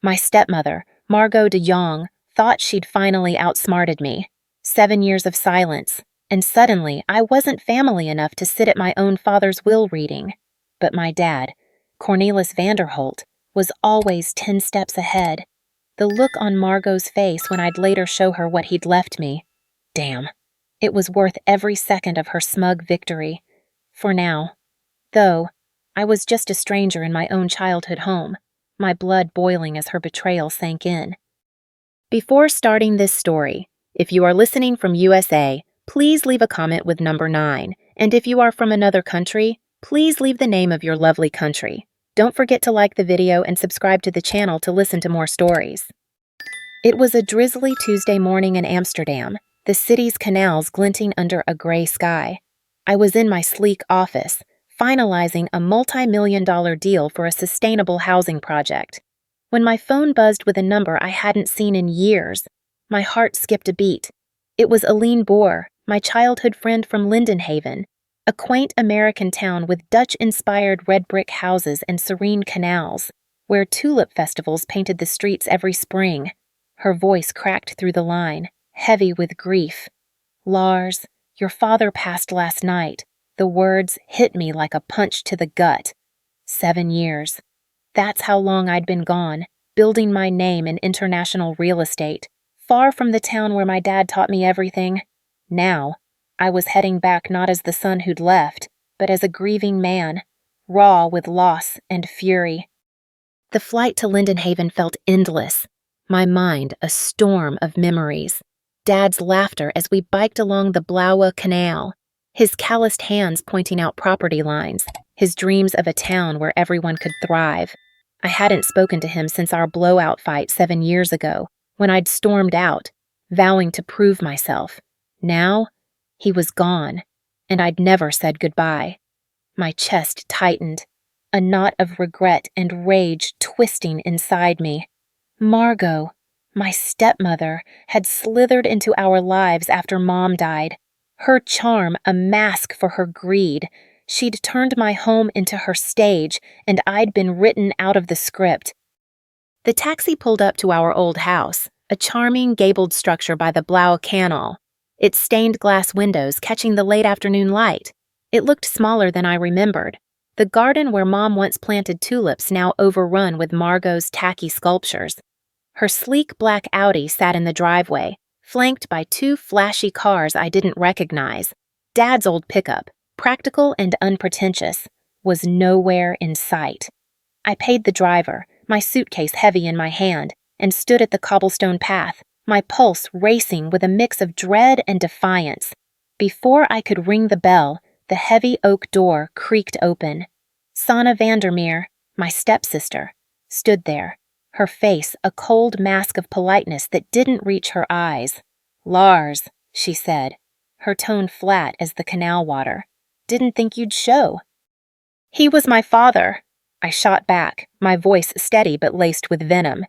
My stepmother, Margot de Jong, thought she'd finally outsmarted me. 7 years of silence, and suddenly I wasn't family enough to sit at my own father's will reading. But my dad, Cornelis Vanderholt, was always 10 steps ahead. The look on Margot's face when I'd later show her what he'd left me. Damn. It was worth every second of her smug victory. For now. Though, I was just a stranger in my own childhood home, my blood boiling as her betrayal sank in. Before starting this story, if you are listening from USA, please leave a comment with number 9, and if you are from another country, please leave the name of your lovely country. Don't forget to like the video and subscribe to the channel to listen to more stories. It was a drizzly Tuesday morning in Amsterdam, the city's canals glinting under a gray sky. I was in my sleek office, finalizing a multi-million-dollar deal for a sustainable housing project, when my phone buzzed with a number I hadn't seen in years. My heart skipped a beat. It was Aline Boer, my childhood friend from Lindenhaven, a quaint American town with Dutch-inspired red brick houses and serene canals, where tulip festivals painted the streets every spring. Her voice cracked through the line, heavy with grief. "Lars, your father passed last night." The words hit me like a punch to the gut. 7 years. That's how long I'd been gone, building my name in international real estate, far from the town where my dad taught me everything. Now, I was heading back not as the son who'd left, but as a grieving man, raw with loss and fury. The flight to Lindenhaven felt endless, my mind a storm of memories. Dad's laughter as we biked along the Blauwe Canal, his calloused hands pointing out property lines, his dreams of a town where everyone could thrive. I hadn't spoken to him since our blowout fight 7 years ago, when I'd stormed out, vowing to prove myself. Now, he was gone, and I'd never said goodbye. My chest tightened, a knot of regret and rage twisting inside me. Margot, my stepmother, had slithered into our lives after Mom died. Her charm a mask for her greed. She'd turned my home into her stage, and I'd been written out of the script. The taxi pulled up to our old house, a charming gabled structure by the Blauwe Canal, its stained glass windows catching the late afternoon light. It looked smaller than I remembered. The garden where Mom once planted tulips now overrun with Margot's tacky sculptures. Her sleek black Audi sat in the driveway, flanked by 2 flashy cars I didn't recognize. Dad's old pickup, practical and unpretentious, was nowhere in sight. I paid the driver, my suitcase heavy in my hand, and stood at the cobblestone path, my pulse racing with a mix of dread and defiance. Before I could ring the bell, the heavy oak door creaked open. Sanne Vandermeer, my stepsister, stood there, her face a cold mask of politeness that didn't reach her eyes. "Lars," she said, her tone flat as the canal water. "Didn't think you'd show." "He was my father," I shot back, my voice steady but laced with venom.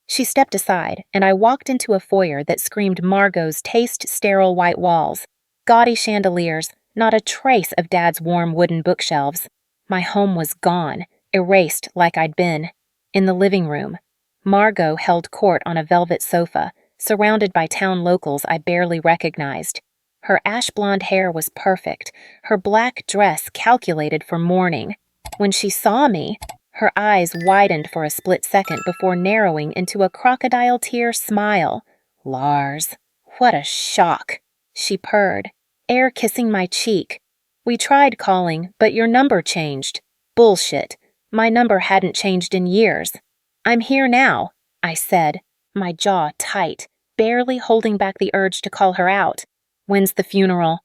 She stepped aside, and I walked into a foyer that screamed Margot's taste-sterile white walls, gaudy chandeliers, not a trace of Dad's warm wooden bookshelves. My home was gone, erased like I'd been. In the living room, Margot held court on a velvet sofa, surrounded by town locals I barely recognized. Her ash-blonde hair was perfect, her black dress calculated for mourning. When she saw me, her eyes widened for a split second before narrowing into a crocodile tear smile. "Lars, what a shock," she purred, air kissing my cheek. "We tried calling, but your number changed." "Bullshit. My number hadn't changed in years." "I'm here now," I said, my jaw tight, barely holding back the urge to call her out. "When's the funeral?"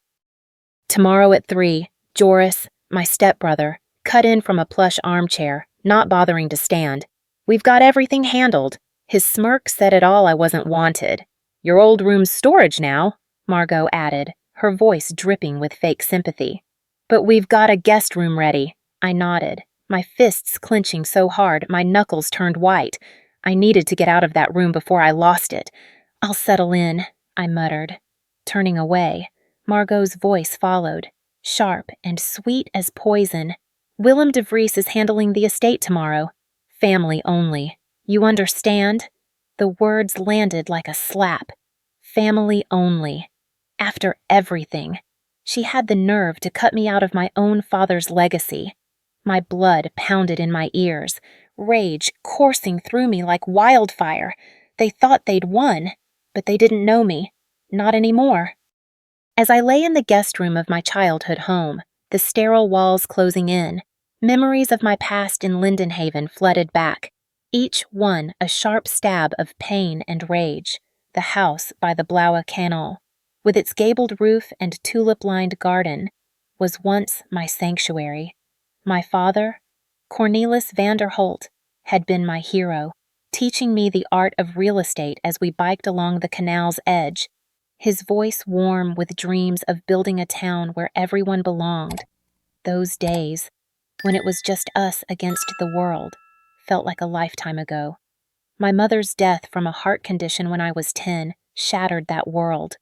"Tomorrow at 3. Joris, my stepbrother, cut in from a plush armchair, not bothering to stand. We've got everything handled." His smirk said it all I wasn't wanted. "Your old room's storage now," Margot added, her voice dripping with fake sympathy. "But we've got a guest room ready." I nodded, my fists clenching so hard my knuckles turned white. I needed to get out of that room before I lost it. "I'll settle in," I muttered. Turning away, Margot's voice followed, sharp and sweet as poison. "Willem de Vries is handling the estate tomorrow. Family only." You understand? The words landed like a slap. Family only. After everything. She had the nerve to cut me out of my own father's legacy. My blood pounded in my ears, rage coursing through me like wildfire. They thought they'd won, but they didn't know me. Not anymore. As I lay in the guest room of my childhood home, the sterile walls closing in, memories of my past in Lindenhaven flooded back, each one a sharp stab of pain and rage. The house by the Blaue Canal, with its gabled roof and tulip-lined garden, was once my sanctuary. My father, Cornelis van der Holt, had been my hero, teaching me the art of real estate as we biked along the canal's edge, his voice warm with dreams of building a town where everyone belonged. Those days, when it was just us against the world, felt like a lifetime ago. My mother's death from a heart condition when I was 10 shattered that world,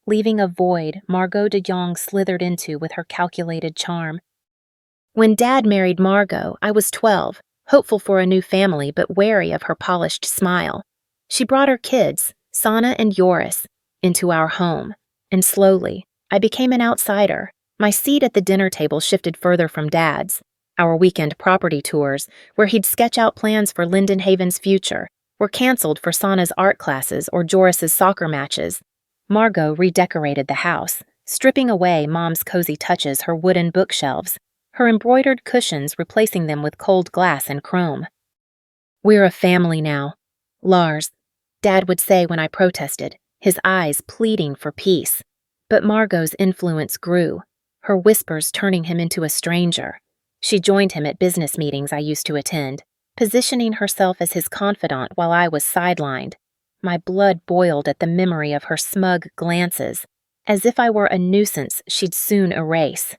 leaving a void Margot de Jong slithered into with her calculated charm. When Dad married Margot, I was 12, hopeful for a new family but wary of her polished smile. She brought her kids, Sana and Joris, into our home, and slowly, I became an outsider. My seat at the dinner table shifted further from Dad's. Our weekend property tours, where he'd sketch out plans for Lindenhaven's future, were canceled for Sana's art classes or Joris's soccer matches. Margot redecorated the house, stripping away Mom's cozy touches, her wooden bookshelves, her embroidered cushions replacing them with cold glass and chrome. "We're a family now, Lars," Dad would say when I protested, his eyes pleading for peace. But Margot's influence grew, her whispers turning him into a stranger. She joined him at business meetings I used to attend, positioning herself as his confidant while I was sidelined. My blood boiled at the memory of her smug glances, as if I were a nuisance she'd soon erase.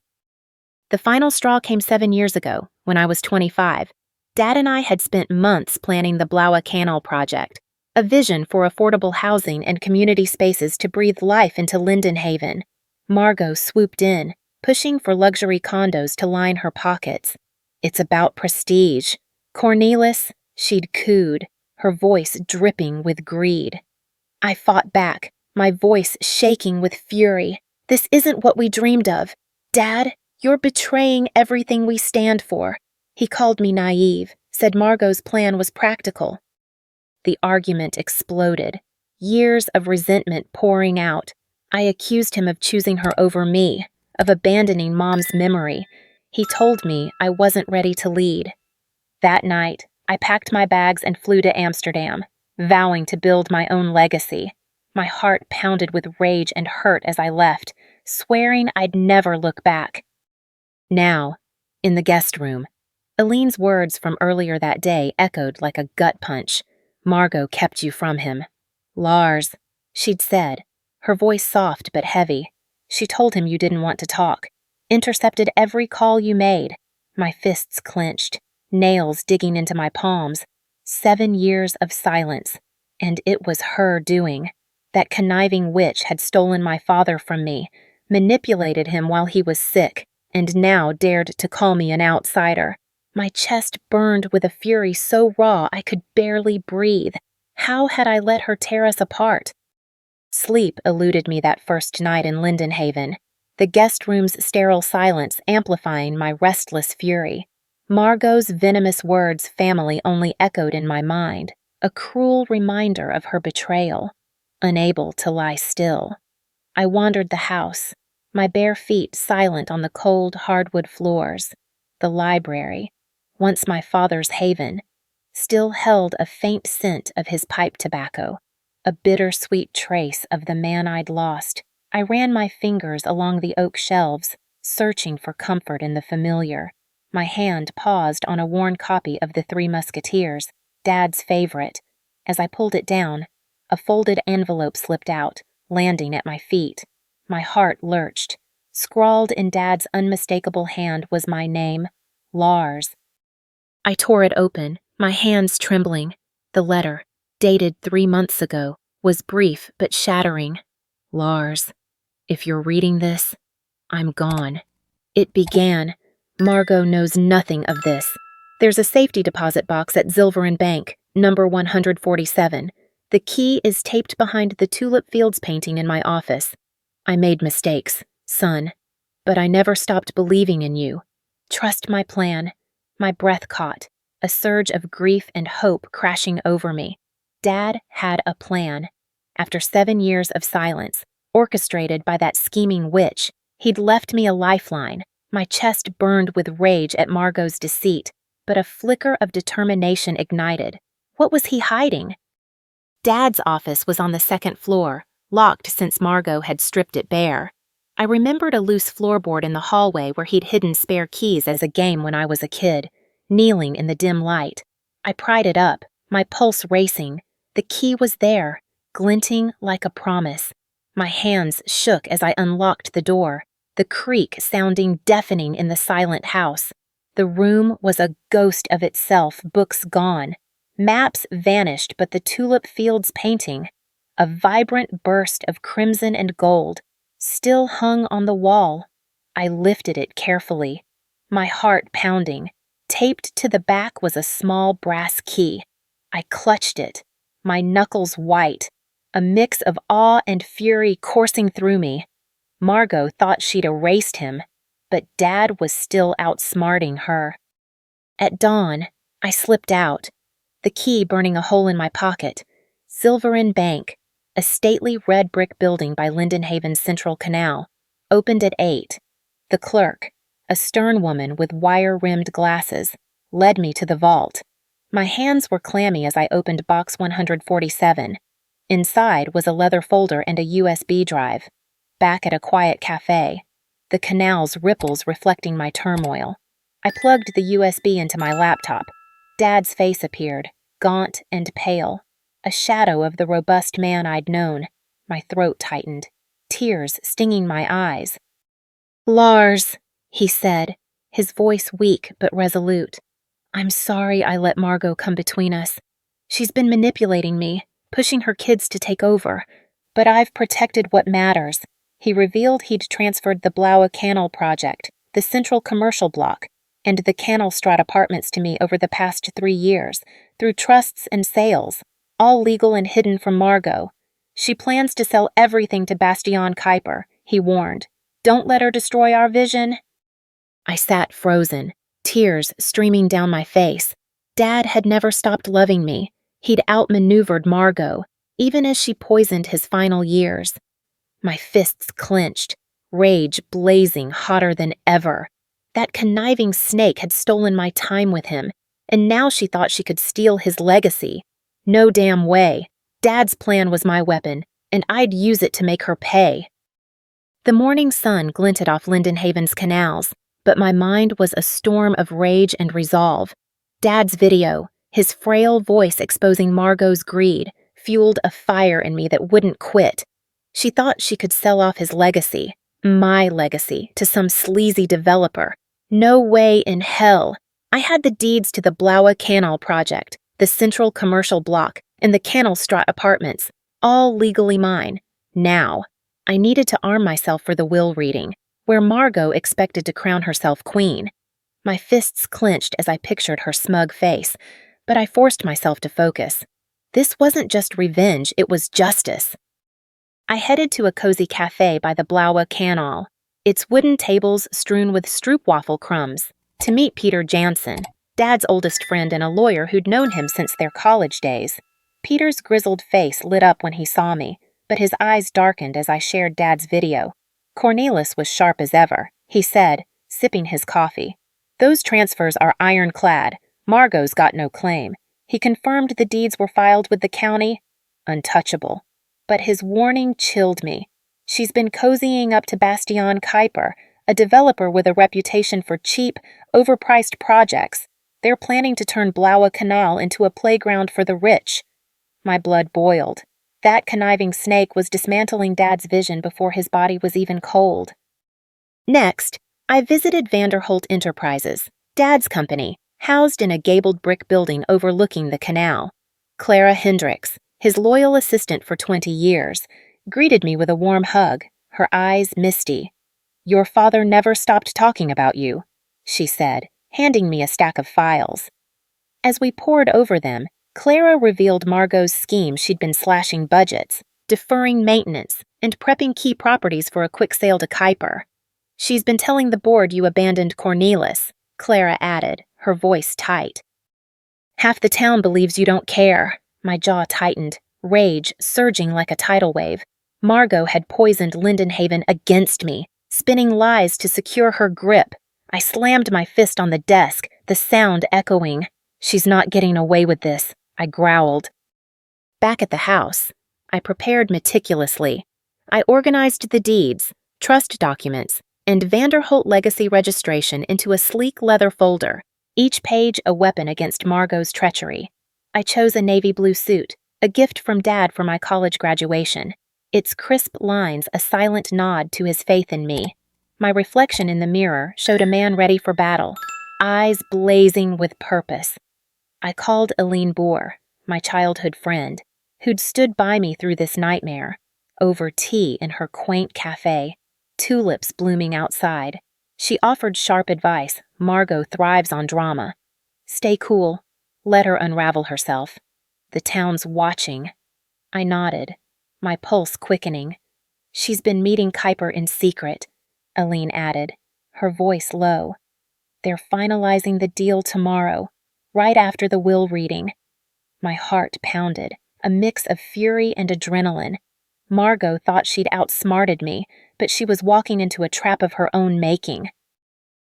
The final straw came 7 years ago, when I was 25. Dad and I had spent months planning the Blaue Canal project, a vision for affordable housing and community spaces to breathe life into Lindenhaven. Margot swooped in, pushing for luxury condos to line her pockets. "It's about prestige. Cornelis," she'd cooed, her voice dripping with greed. I fought back, my voice shaking with fury. "This isn't what we dreamed of. Dad, you're betraying everything we stand for." He called me naive, said Margot's plan was practical. The argument exploded, years of resentment pouring out. I accused him of choosing her over me, of abandoning Mom's memory. He told me I wasn't ready to lead. That night, I packed my bags and flew to Amsterdam, vowing to build my own legacy. My heart pounded with rage and hurt as I left, swearing I'd never look back. Now, in the guest room, Aline's words from earlier that day echoed like a gut punch. "Margot kept you from him." "Lars," she'd said, her voice soft but heavy. "She told him you didn't want to talk, intercepted every call you made." My fists clenched, nails digging into my palms. 7 years of silence, and it was her doing. That conniving witch had stolen my father from me, manipulated him while he was sick, and now dared to call me an outsider. My chest burned with a fury so raw I could barely breathe. How had I let her tear us apart? Sleep eluded me that first night in Lindenhaven, the guest room's sterile silence amplifying my restless fury. Margot's venomous words family only echoed in my mind, a cruel reminder of her betrayal. Unable to lie still, I wandered the house, my bare feet silent on the cold hardwood floors. The library, once my father's haven, still held a faint scent of his pipe tobacco, a bittersweet trace of the man I'd lost. I ran my fingers along the oak shelves, searching for comfort in the familiar. My hand paused on a worn copy of The Three Musketeers, Dad's favorite. As I pulled it down, a folded envelope slipped out, landing at my feet. My heart lurched. Scrawled in Dad's unmistakable hand was my name, Lars. I tore it open, my hands trembling. The letter, dated 3 months ago, was brief but shattering. "Lars, if you're reading this, I'm gone." It began, "Margot knows nothing of this. There's a safety deposit box at Zilveren Bank. Number 147. The key is taped behind the tulip fields painting in my office. I made mistakes, son, but I never stopped believing in you. Trust my plan. My breath caught, a surge of grief and hope crashing over me. Dad had a plan. After 7 years of silence, orchestrated by that scheming witch, he'd left me a lifeline. My chest burned with rage at Margot's deceit, but a flicker of determination ignited. What was he hiding? Dad's office was on the second floor, locked since Margot had stripped it bare. I remembered a loose floorboard in the hallway where he'd hidden spare keys as a game when I was a kid, kneeling in the dim light. I pried it up, my pulse racing. The key was there, glinting like a promise. My hands shook as I unlocked the door, the creak sounding deafening in the silent house. The room was a ghost of itself, books gone. Maps vanished, but the tulip fields painting, a vibrant burst of crimson and gold, still hung on the wall. I lifted it carefully, my heart pounding. Taped to the back was a small brass key. I clutched it, my knuckles white, a mix of awe and fury coursing through me. Margot thought she'd erased him, but Dad was still outsmarting her. At dawn, I slipped out, the key burning a hole in my pocket. Silverin Bank, a stately red brick building by Lindenhaven's Central Canal, opened at 8. The clerk, a stern woman with wire-rimmed glasses, led me to the vault. My hands were clammy as I opened box 147. Inside was a leather folder and a USB drive. Back at a quiet cafe, the canal's ripples reflecting my turmoil. I plugged the USB into my laptop. Dad's face appeared, gaunt and pale, a shadow of the robust man I'd known. My throat tightened, tears stinging my eyes. "Lars," he said, his voice weak but resolute. "I'm sorry I let Margot come between us. She's been manipulating me, pushing her kids to take over, but I've protected what matters." He revealed he'd transferred the Blaue Canal project, the central commercial block, and the Canalstraat apartments to me over the past 3 years, through trusts and sales, all legal and hidden from Margot. She plans to sell everything to Bastian Kuiper, he warned. Don't let her destroy our vision. I sat frozen, tears streaming down my face. Dad had never stopped loving me. He'd outmaneuvered Margot, even as she poisoned his final years. My fists clenched, rage blazing hotter than ever. That conniving snake had stolen my time with him, and now she thought she could steal his legacy. No damn way. Dad's plan was my weapon, and I'd use it to make her pay. The morning sun glinted off Lindenhaven's canals, but my mind was a storm of rage and resolve. Dad's video, his frail voice exposing Margot's greed, fueled a fire in me that wouldn't quit. She thought she could sell off his legacy, my legacy, to some sleazy developer. No way in hell. I had the deeds to the Blaue Canal project, the central commercial block, and the Canalstraat apartments, all legally mine. Now, I needed to arm myself for the will reading, where Margot expected to crown herself queen. My fists clenched as I pictured her smug face, but I forced myself to focus. This wasn't just revenge, it was justice. I headed to a cozy cafe by the Blaue Canal, its wooden tables strewn with stroopwafel crumbs, to meet Peter Jansen, Dad's oldest friend and a lawyer who'd known him since their college days. Peter's grizzled face lit up when he saw me, but his eyes darkened as I shared Dad's video. Cornelis was sharp as ever, he said, sipping his coffee. Those transfers are ironclad. Margot's got no claim. He confirmed the deeds were filed with the county. Untouchable. But his warning chilled me. She's been cozying up to Bastian Kuiper, a developer with a reputation for cheap, overpriced projects. They're planning to turn Blaue Canal into a playground for the rich. My blood boiled. That conniving snake was dismantling Dad's vision before his body was even cold. Next, I visited Vanderholt Enterprises, Dad's company, housed in a gabled brick building overlooking the canal. Clara Hendricks, his loyal assistant for 20 years, greeted me with a warm hug, her eyes misty. "Your father never stopped talking about you," she said, handing me a stack of files. As we pored over them, Clara revealed Margot's scheme. She'd been slashing budgets, deferring maintenance, and prepping key properties for a quick sale to Kuiper. She's been telling the board you abandoned Cornelis, Clara added, her voice tight. Half the town believes you don't care. My jaw tightened, rage surging like a tidal wave. Margot had poisoned Lindenhaven against me, spinning lies to secure her grip. I slammed my fist on the desk, the sound echoing. She's not getting away with this, I growled. Back at the house, I prepared meticulously. I organized the deeds, trust documents, and Vanderholt legacy registration into a sleek leather folder, each page a weapon against Margot's treachery. I chose a navy blue suit, a gift from Dad for my college graduation, its crisp lines a silent nod to his faith in me. My reflection in the mirror showed a man ready for battle, eyes blazing with purpose. I called Aline Boer, my childhood friend, who'd stood by me through this nightmare, over tea in her quaint cafe, tulips blooming outside. She offered sharp advice. Margot thrives on drama. Stay cool. Let her unravel herself. The town's watching. I nodded, my pulse quickening. She's been meeting Kuiper in secret, Aline added, her voice low. They're finalizing the deal tomorrow, right after the will reading. My heart pounded, a mix of fury and adrenaline. Margot thought she'd outsmarted me, but she was walking into a trap of her own making.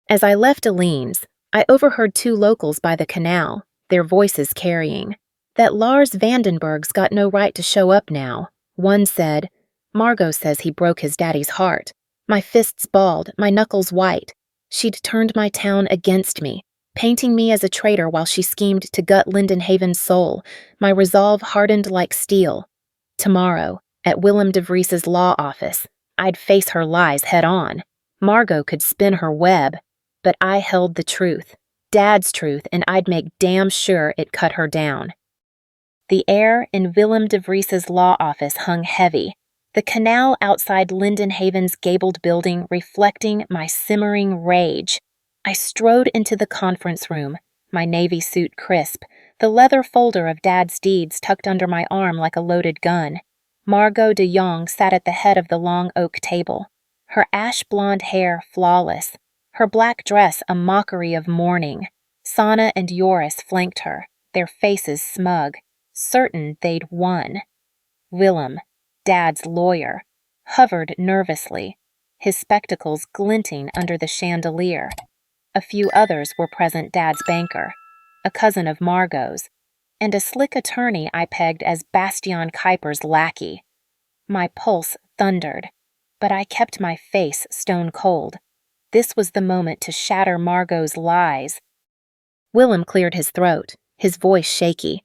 As I left Aline's, I overheard two locals by the canal, their voices carrying. That Lars Vandenberg's got no right to show up now. One said, Margot says he broke his daddy's heart. My fists balled, my knuckles white. She'd turned my town against me, painting me as a traitor while she schemed to gut Lindenhaven's soul. My resolve hardened like steel. Tomorrow, at Willem de Vries's law office, I'd face her lies head on. Margot could spin her web, but I held the truth, Dad's truth, and I'd make damn sure it cut her down. The air in Willem de Vries's law office hung heavy, the canal outside Lindenhaven's gabled building reflecting my simmering rage. I strode into the conference room, my navy suit crisp, the leather folder of Dad's deeds tucked under my arm like a loaded gun. Margot de Jong sat at the head of the long oak table, her ash-blonde hair flawless, her black dress a mockery of mourning. Sanne and Joris flanked her, their faces smug, certain they'd won. Willem, Dad's lawyer, hovered nervously, his spectacles glinting under the chandelier. A few others were present. Dad's banker, a cousin of Margot's, and a slick attorney I pegged as Bastian Kuiper's lackey. My pulse thundered, but I kept my face stone cold. This was the moment to shatter Margot's lies. Willem cleared his throat, his voice shaky.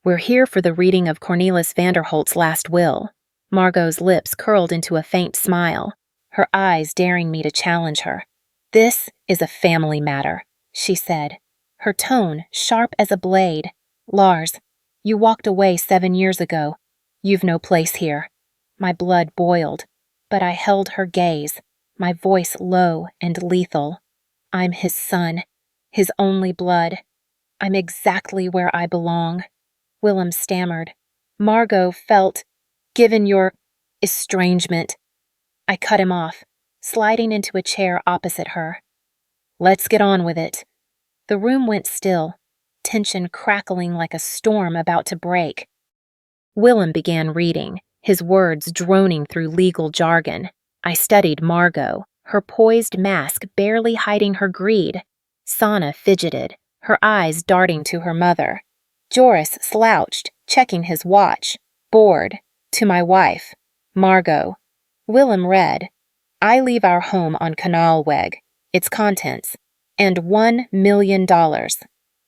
We're here for the reading of Cornelis Vanderholt's last will. Margot's lips curled into a faint smile, her eyes daring me to challenge her. This is a family matter, she said, her tone sharp as a blade. Lars, you walked away 7 years ago. You've no place here. My blood boiled, but I held her gaze, my voice low and lethal. I'm his son, his only blood. I'm exactly where I belong. Willem stammered. Margot felt, given your estrangement. I cut him off, sliding into a chair opposite her. Let's get on with it. The room went still, tension crackling like a storm about to break. Willem began reading, his words droning through legal jargon. I studied Margot, her poised mask barely hiding her greed. Sanne fidgeted, her eyes darting to her mother. Joris slouched, checking his watch, bored, to my wife, Margot. Willem read, I leave our home on Kanaalweg, its contents, and $1 million.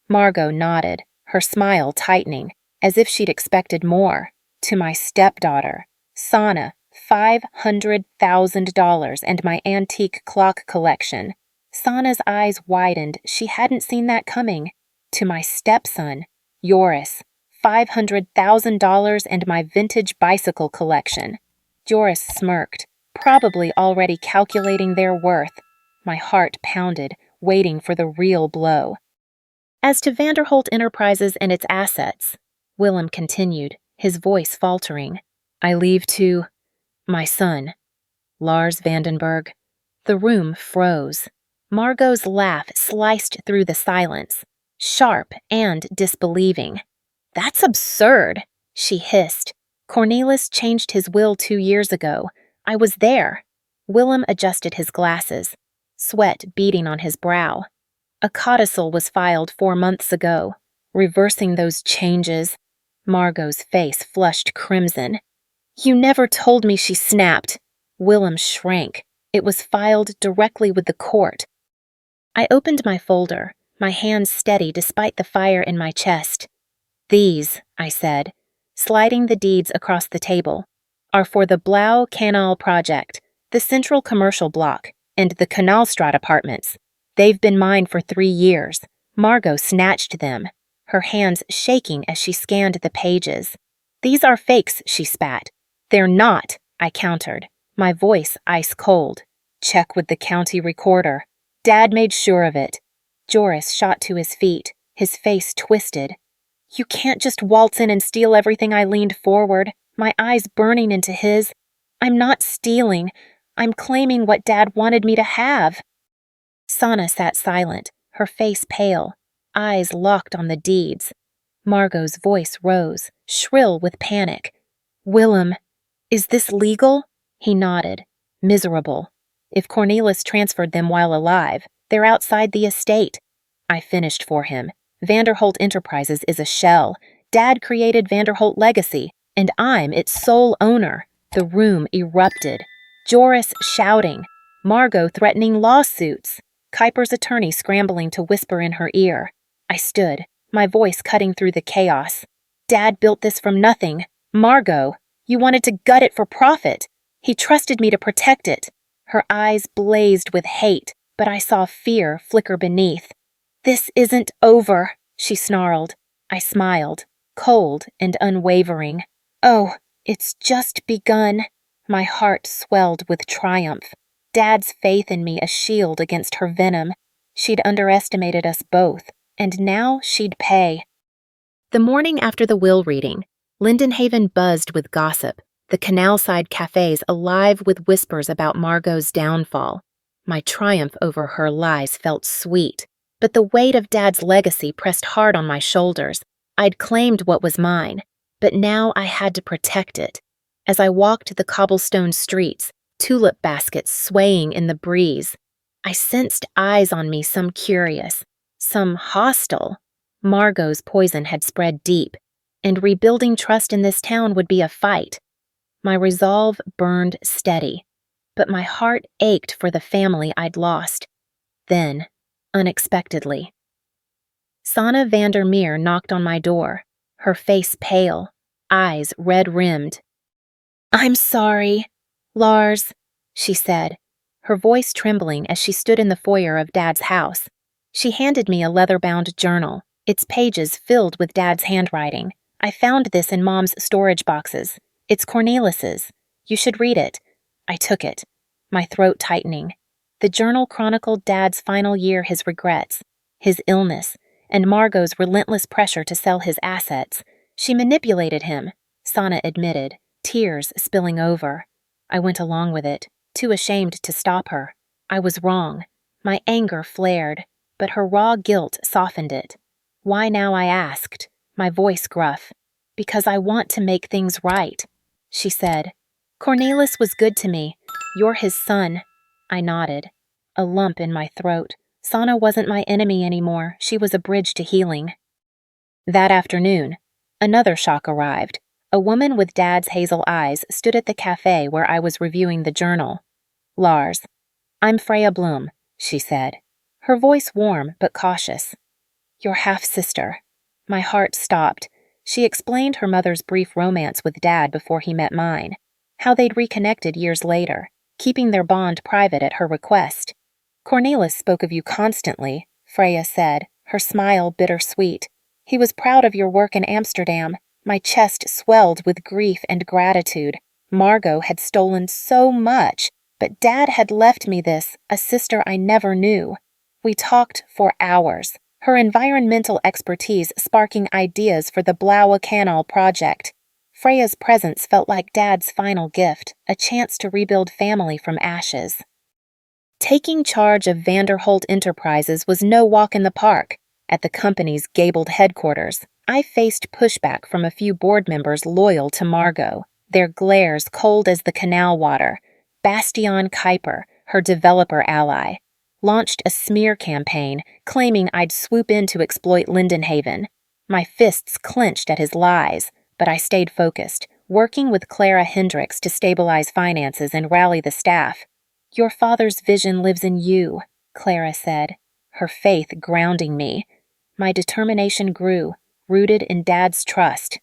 Margot nodded, her smile tightening, as if she'd expected more. To my stepdaughter, Sanne, $500,000 and my antique clock collection. Sanne's eyes widened. She hadn't seen that coming. To my stepson, Joris, $500,000 and my vintage bicycle collection. Joris smirked, probably already calculating their worth. My heart pounded, waiting for the real blow. As to Vanderholt Enterprises and its assets, Willem continued, his voice faltering. I leave to my son, Lars Vandenberg. The room froze. Margot's laugh sliced through the silence, sharp and disbelieving. That's absurd, she hissed. Cornelis changed his will 2 years ago. I was there. Willem adjusted his glasses, sweat beading on his brow. A codicil was filed 4 months ago, reversing those changes. Margot's face flushed crimson. You never told me, she snapped. Willem shrank. It was filed directly with the court. I opened my folder, my hands steady despite the fire in my chest. These, I said, sliding the deeds across the table, are for the Blau Canal project, the Central Commercial Block, and the Kanalstraat apartments. They've been mine for 3 years. Margot snatched them, her hands shaking as she scanned the pages. These are fakes, she spat. They're not, I countered, my voice ice cold. Check with the county recorder. Dad made sure of it. Joris shot to his feet, his face twisted. You can't just waltz in and steal everything. I leaned forward, my eyes burning into his. I'm not stealing. I'm claiming what Dad wanted me to have. Sana sat silent, her face pale, eyes locked on the deeds. Margot's voice rose, shrill with panic. Willem, is this legal? He nodded, miserable. If Cornelis transferred them while alive, they're outside the estate. I finished for him. Vanderholt Enterprises is a shell. Dad created Vanderholt Legacy, and I'm its sole owner. The room erupted. Joris shouting. Margot threatening lawsuits. Kuiper's attorney scrambling to whisper in her ear. I stood, my voice cutting through the chaos. Dad built this from nothing. Margot, you wanted to gut it for profit. He trusted me to protect it. Her eyes blazed with hate, but I saw fear flicker beneath. This isn't over, she snarled. I smiled, cold and unwavering. Oh, it's just begun. My heart swelled with triumph. Dad's faith in me a shield against her venom. She'd underestimated us both, and now she'd pay. The morning after the will reading, Lindenhaven buzzed with gossip, the canal-side cafes alive with whispers about Margot's downfall. My triumph over her lies felt sweet, but the weight of Dad's legacy pressed hard on my shoulders. I'd claimed what was mine, but now I had to protect it. As I walked the cobblestone streets, tulip baskets swaying in the breeze, I sensed eyes on me, some curious, some hostile. Margot's poison had spread deep, and rebuilding trust in this town would be a fight. My resolve burned steady, but my heart ached for the family I'd lost. Then, unexpectedly, Sana Vandermeer knocked on my door, her face pale, eyes red-rimmed. I'm sorry, Lars, she said, her voice trembling as she stood in the foyer of Dad's house. She handed me a leather-bound journal, its pages filled with Dad's handwriting. I found this in Mom's storage boxes. It's Cornelis's. You should read it. I took it, my throat tightening. The journal chronicled Dad's final year, his regrets, his illness, and Margot's relentless pressure to sell his assets. She manipulated him, Sana admitted, tears spilling over. I went along with it, too ashamed to stop her. I was wrong. My anger flared, but her raw guilt softened it. Why now, I asked, my voice gruff. Because I want to make things right, she said. Cornelis was good to me. You're his son. I nodded, a lump in my throat. Sana wasn't my enemy anymore. She was a bridge to healing. That afternoon, another shock arrived. A woman with Dad's hazel eyes stood at the cafe where I was reviewing the journal. Lars, I'm Freya Bloom, she said, her voice warm but cautious. Your half-sister. My heart stopped. She explained her mother's brief romance with Dad before he met mine, how they'd reconnected years later, keeping their bond private at her request. Cornelis spoke of you constantly, Freya said, her smile bittersweet. He was proud of your work in Amsterdam. My chest swelled with grief and gratitude. Margot had stolen so much, but Dad had left me this, a sister I never knew. We talked for hours, her environmental expertise sparking ideas for the Blaue Canal project. Freya's presence felt like Dad's final gift, a chance to rebuild family from ashes. Taking charge of Vanderholt Enterprises was no walk in the park. At the company's gabled headquarters, I faced pushback from a few board members loyal to Margot, their glares cold as the canal water. Bastian Kuiper, her developer ally, launched a smear campaign claiming I'd swoop in to exploit Lindenhaven. My fists clenched at his lies, but I stayed focused, working with Clara Hendricks to stabilize finances and rally the staff. "Your father's vision lives in you," Clara said, her faith grounding me. My determination grew, rooted in Dad's trust.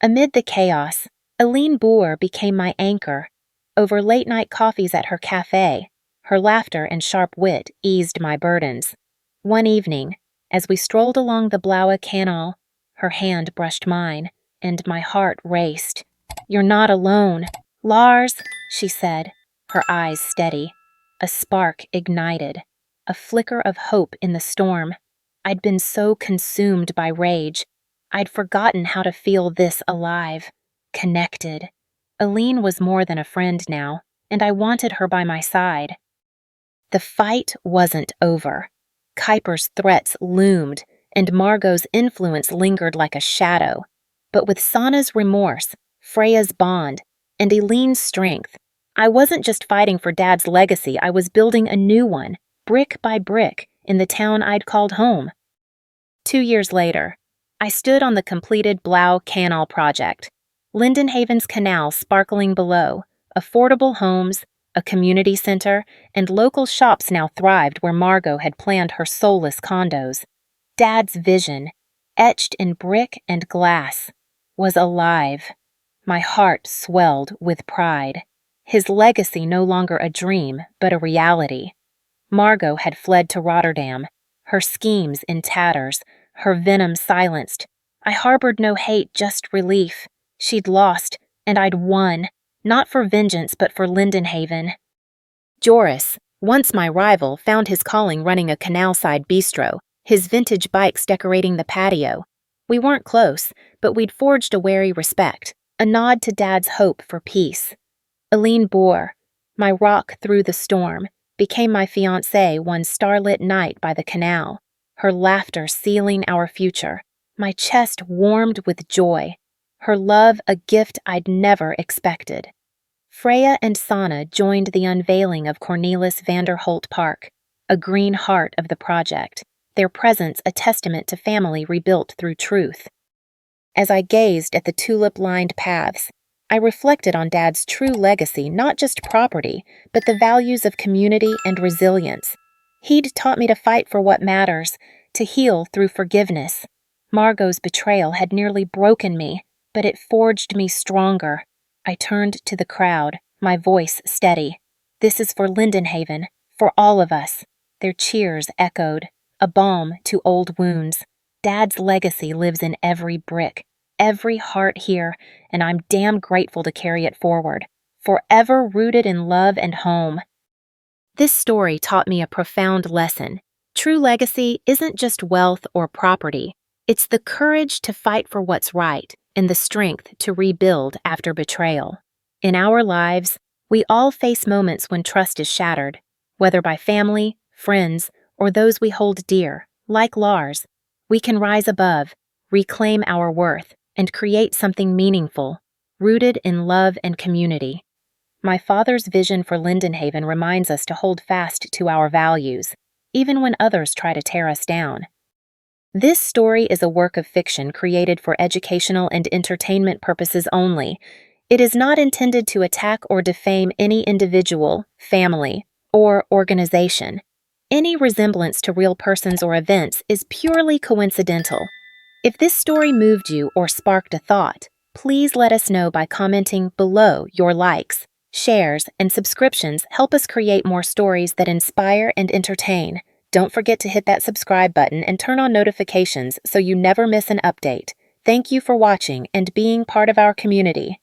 Amid the chaos, Aline Boer became my anchor. Over late-night coffees at her cafe, her laughter and sharp wit eased my burdens. One evening, as we strolled along the Blaue Canal, her hand brushed mine, and my heart raced. "You're not alone, Lars," she said, her eyes steady. A spark ignited, a flicker of hope in the storm. I'd been so consumed by rage, I'd forgotten how to feel this alive, connected. Aline was more than a friend now, and I wanted her by my side. The fight wasn't over. Kuiper's threats loomed, and Margot's influence lingered like a shadow. But with Sanna's remorse, Freya's bond, and Aline's strength, I wasn't just fighting for Dad's legacy, I was building a new one, brick by brick, in the town I'd called home. 2 years later, I stood on the completed Blaue Canal project. Lindenhaven's canal sparkling below, affordable homes, a community center, and local shops now thrived where Margot had planned her soulless condos. Dad's vision, etched in brick and glass, was alive. My heart swelled with pride. His legacy no longer a dream, but a reality. Margot had fled to Rotterdam, her schemes in tatters, her venom silenced. I harbored no hate, just relief. She'd lost, and I'd won, not for vengeance but for Lindenhaven. Joris, once my rival, found his calling running a canal-side bistro, his vintage bikes decorating the patio. We weren't close, but we'd forged a wary respect, a nod to Dad's hope for peace. Aline Boer, my rock through the storm, became my fiancée one starlit night by the canal, her laughter sealing our future. My chest warmed with joy, her love a gift I'd never expected. Freya and Sanna joined the unveiling of Cornelis Vanderholt Park, a green heart of the project, their presence a testament to family rebuilt through truth. As I gazed at the tulip-lined paths, I reflected on Dad's true legacy, not just property, but the values of community and resilience. He'd taught me to fight for what matters, to heal through forgiveness. Margot's betrayal had nearly broken me, but it forged me stronger. I turned to the crowd, my voice steady. "This is for Lindenhaven, for all of us." Their cheers echoed, a balm to old wounds. Dad's legacy lives in every brick, every heart here, and I'm damn grateful to carry it forward, forever rooted in love and home. This story taught me a profound lesson. True legacy isn't just wealth or property. It's the courage to fight for what's right and the strength to rebuild after betrayal. In our lives, we all face moments when trust is shattered, whether by family, friends, or those we hold dear. Like Lars, we can rise above, reclaim our worth, and create something meaningful, rooted in love and community. My father's vision for Lindenhaven reminds us to hold fast to our values, even when others try to tear us down. This story is a work of fiction created for educational and entertainment purposes only. It is not intended to attack or defame any individual, family, or organization. Any resemblance to real persons or events is purely coincidental. If this story moved you or sparked a thought, please let us know by commenting below. Your likes, shares, and subscriptions help us create more stories that inspire and entertain. Don't forget to hit that subscribe button and turn on notifications so you never miss an update. Thank you for watching and being part of our community.